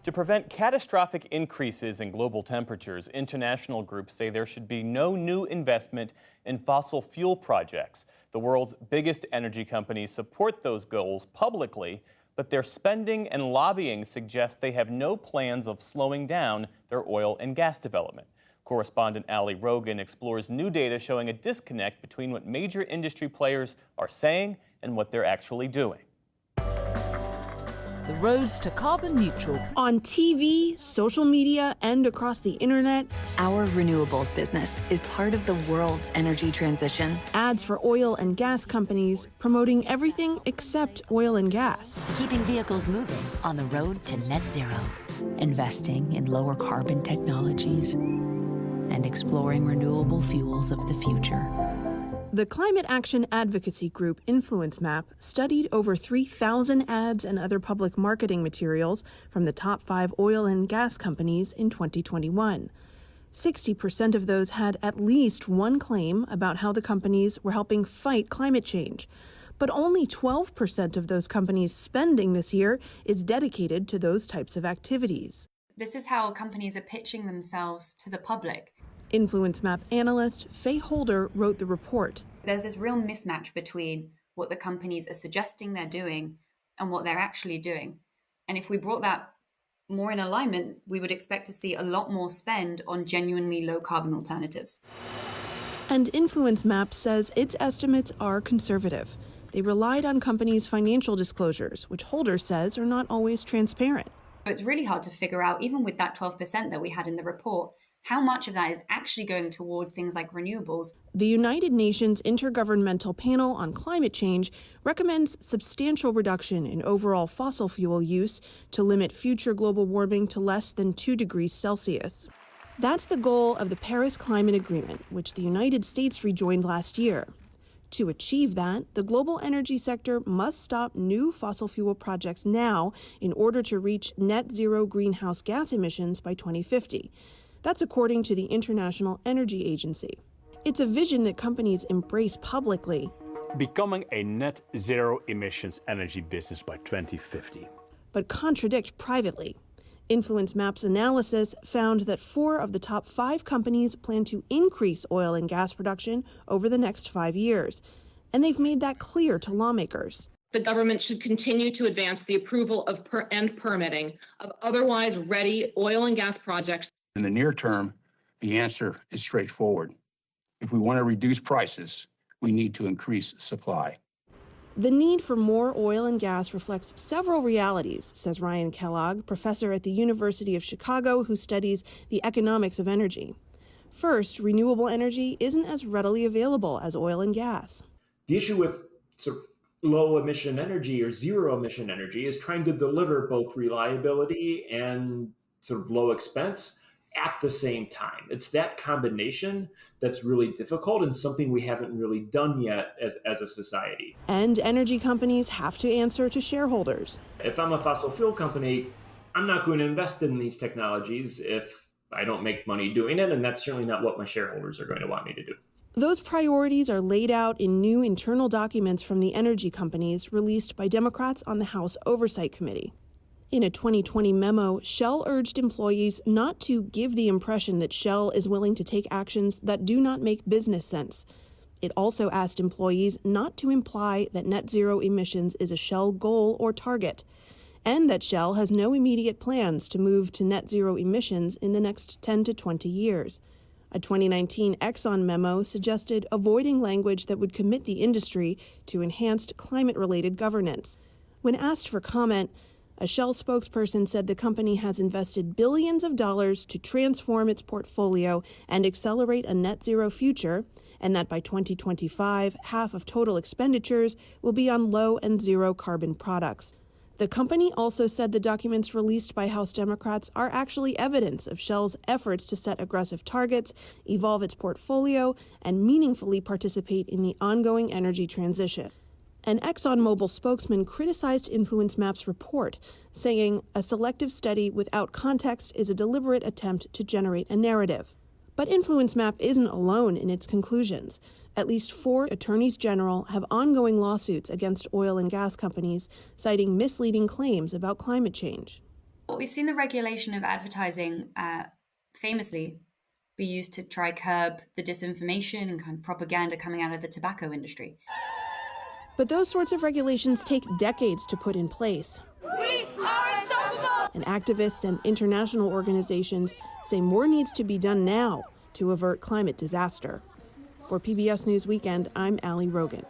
To prevent catastrophic increases in global temperatures, international groups say there should be no new investment in fossil fuel projects. The world's biggest energy companies support those goals publicly, but their spending and lobbying suggest they have no plans of slowing down their oil and gas development. Correspondent Rogin explores new data showing a disconnect between what major industry players are saying and what they're actually doing. The roads to carbon neutral. On TV, social media, and across the internet, our renewables business is part of the world's energy transition. Ads for oil and gas companies promoting everything except oil and gas. Keeping vehicles moving on the road to net zero. Investing in lower carbon technologies and exploring renewable fuels of the future. The climate action advocacy group Influence Map studied over 3,000 ads and other public marketing materials from the top 5 oil and gas companies in 2021. 60% of those had at least one claim about how the companies were helping fight climate change. But only 12% of those companies' spending this year is dedicated to those types of activities. This is how companies are pitching themselves to the public. Influence Map analyst Faye Holder wrote the report. There's this real mismatch between what the companies are suggesting they're doing and what they're actually doing. And if we brought that more in alignment, we would expect to see a lot more spend on genuinely low carbon alternatives. And Influence Map says its estimates are conservative. They relied on companies' financial disclosures, which Holder says are not always transparent. It's really hard to figure out, even with that 12% that we had in the report, how much of that is actually going towards things like renewables. The United Nations Intergovernmental Panel on Climate Change recommends substantial reduction in overall fossil fuel use to limit future global warming to less than 2 degrees Celsius. That's the goal of the Paris Climate Agreement, which the United States rejoined last year. To achieve that, the global energy sector must stop new fossil fuel projects now in order to reach net zero greenhouse gas emissions by 2050. That's according to the International Energy Agency. It's a vision that companies embrace publicly. Becoming a net zero emissions energy business by 2050. But contradict privately. Influence Map's analysis found that 4 of the top 5 companies plan to increase oil and gas production over the next 5 years. And they've made that clear to lawmakers. The government should continue to advance the approval of and permitting of otherwise ready oil and gas projects. In the near term, the answer is straightforward. If we want to reduce prices, we need to increase supply. The need for more oil and gas reflects several realities, says Ryan Kellogg, professor at the University of Chicago who studies the economics of energy. First, renewable energy isn't as readily available as oil and gas. The issue with sort of low emission energy or zero emission energy is trying to deliver both reliability and sort of low expense at the same time. It's that combination that's really difficult and something we haven't really done yet as a society. And energy companies have to answer to shareholders. If I'm a fossil fuel company, I'm not going to invest in these technologies if I don't make money doing it, and that's certainly not what my shareholders are going to want me to do. Those priorities are laid out in new internal documents from the energy companies released by Democrats on the House Oversight Committee. In a 2020 memo, Shell urged employees not to give the impression that Shell is willing to take actions that do not make business sense. It also asked employees not to imply that net zero emissions is a Shell goal or target, and that Shell has no immediate plans to move to net zero emissions in the next 10 to 20 years. A 2019 Exxon memo suggested avoiding language that would commit the industry to enhanced climate-related governance. When asked for comment, a Shell spokesperson said the company has invested billions of dollars to transform its portfolio and accelerate a net zero future, and that by 2025, half of total expenditures will be on low and zero carbon products. The company also said the documents released by House Democrats are actually evidence of Shell's efforts to set aggressive targets, evolve its portfolio, and meaningfully participate in the ongoing energy transition. An ExxonMobil spokesman criticized Influence Map's report, saying a selective study without context is a deliberate attempt to generate a narrative. But Influence Map isn't alone in its conclusions. At least 4 attorneys general have ongoing lawsuits against oil and gas companies, citing misleading claims about climate change. We've seen the regulation of advertising famously be used to try curb the disinformation and kind of propaganda coming out of the tobacco industry. But those sorts of regulations take decades to put in place. We are unstoppable! And activists and international organizations say more needs to be done now to avert climate disaster. For PBS News Weekend, I'm Allie Rogin.